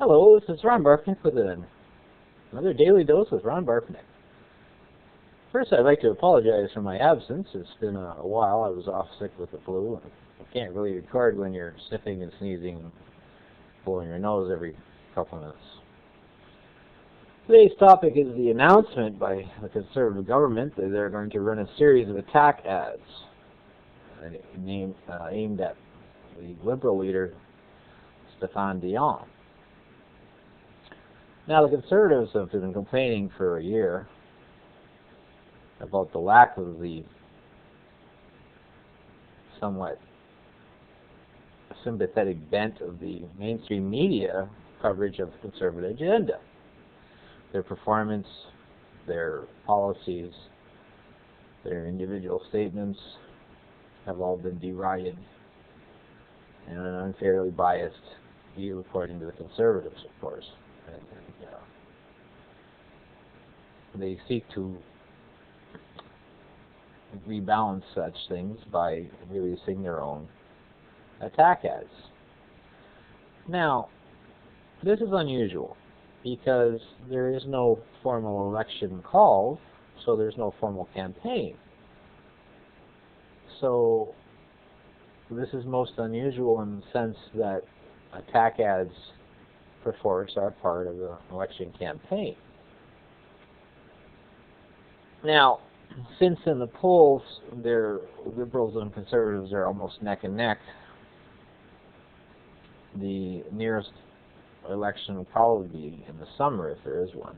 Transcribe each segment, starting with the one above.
Hello, this is Ron Barfknecht with another Daily Dose with Ron Barfknecht. First, I'd like to apologize for my absence. It's been a while. I was off sick with the flu. You can't really record when you're sniffing and sneezing and blowing your nose every couple of minutes. Today's topic is the announcement by the Conservative government that they're going to run a series of attack ads aimed at the Liberal leader, Stéphane Dion. Now, the Conservatives have been complaining for a year about the lack of the somewhat sympathetic bent of the mainstream media coverage of the Conservative agenda. Their performance, their policies, their individual statements have all been derided and an unfairly biased view according to the Conservatives, of course. They seek to rebalance such things by releasing their own attack ads. Now, this is unusual because there is no formal election called, so there's no formal campaign. So this is most unusual in the sense that attack ads, perforce, are part of the election campaign. Now, since in the polls, Liberals and Conservatives are almost neck and neck, the nearest election will probably be in the summer, if there is one.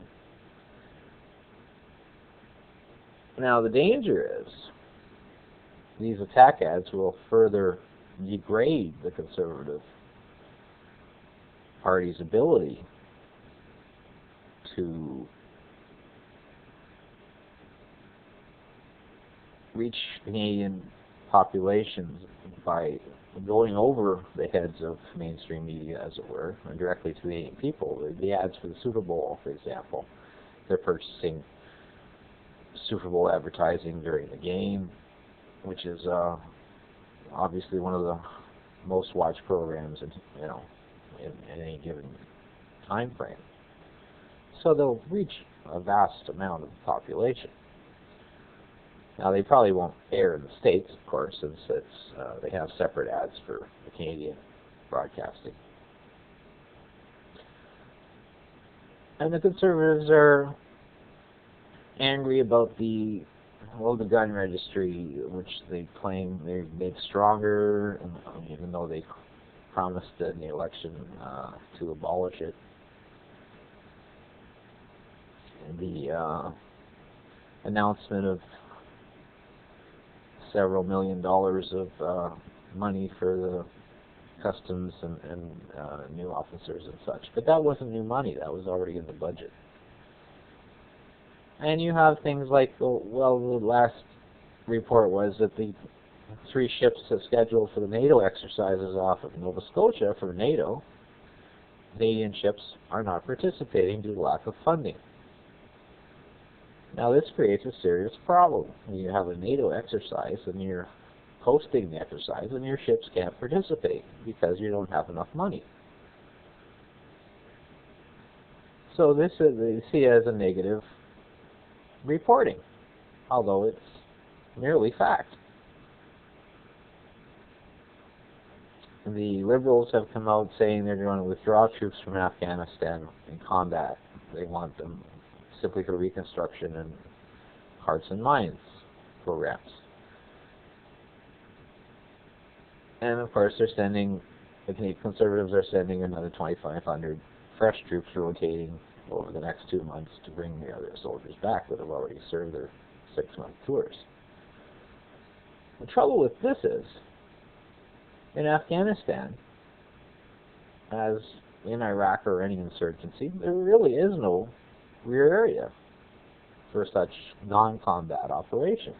Now, the danger is these attack ads will further degrade the Conservative Party's ability to reach Canadian populations by going over the heads of mainstream media, as it were, and directly to the people. The ads for the Super Bowl, for example, they're purchasing Super Bowl advertising during the game, which is obviously one of the most watched programs in any given time frame. So they'll reach a vast amount of the population. Now, they probably won't air in the States, of course, since they have separate ads for the Canadian broadcasting. And the Conservatives are angry about the gun registry, which they claim they've made stronger, even though they promised in the election to abolish it. And the announcement of several $1 million of money for the customs and new officers and such. But that wasn't new money. That was already in the budget. And you have things like, well, the last report was that the 3 ships scheduled for the NATO exercises off of Nova Scotia for NATO, Canadian ships are not participating due to lack of funding. Now, this creates a serious problem. You have a NATO exercise and you're hosting the exercise and your ships can't participate because you don't have enough money. So this they see as a negative reporting, although it's merely fact. The Liberals have come out saying they're going to withdraw troops from Afghanistan in combat. They want them simply for reconstruction and hearts and minds programs. And of course, the Canadian Conservatives are sending another 2,500 fresh troops rotating over the next 2 months to bring the other soldiers back that have already served their 6-month tours. The trouble with this is, in Afghanistan, as in Iraq or any insurgency, there really is no rear area for such non-combat operations.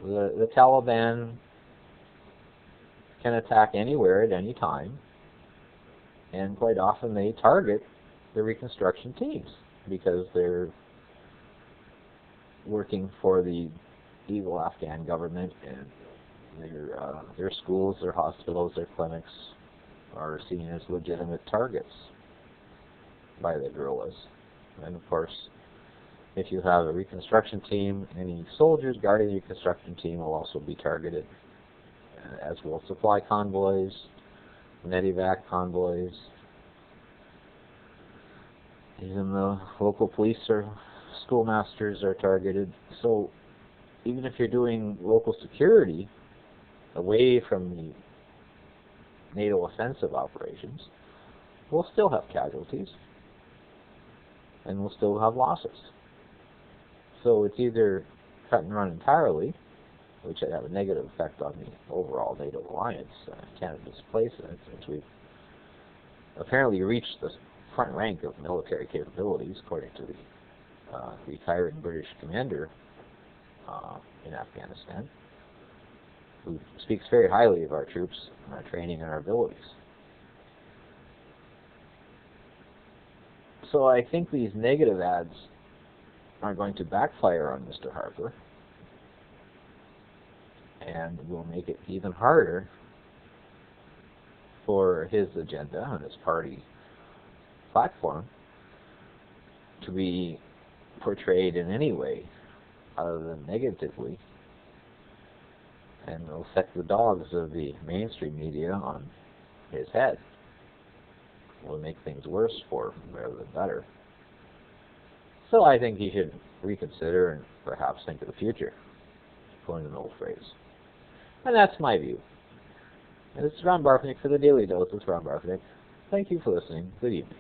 The Taliban can attack anywhere at any time, and quite often they target the reconstruction teams because they're working for the evil Afghan government, and their schools, their hospitals, their clinics are seen as legitimate targets by the guerrillas. And of course, if you have a reconstruction team, any soldiers guarding the reconstruction team will also be targeted, as will supply convoys, medevac convoys. Even the local police or schoolmasters are targeted. So even if you're doing local security away from the NATO offensive operations, we'll still have casualties and we'll still have losses. So it's either cut and run entirely, which would have a negative effect on the overall NATO alliance, Canada's place in it, since we've apparently reached the front rank of military capabilities, according to the retiring British commander in Afghanistan, who speaks very highly of our troops, our training, and our abilities. So I think these negative ads are going to backfire on Mr. Harper and will make it even harder for his agenda and his party platform to be portrayed in any way other than negatively, and will set the dogs of the mainstream media on his head. Will make things worse for him rather than better. So I think he should reconsider and perhaps think of the future, going to an old phrase. And that's my view. And this is Ron Barfknecht for the Daily Dose with Ron Barfknecht. Thank you for listening. Good evening.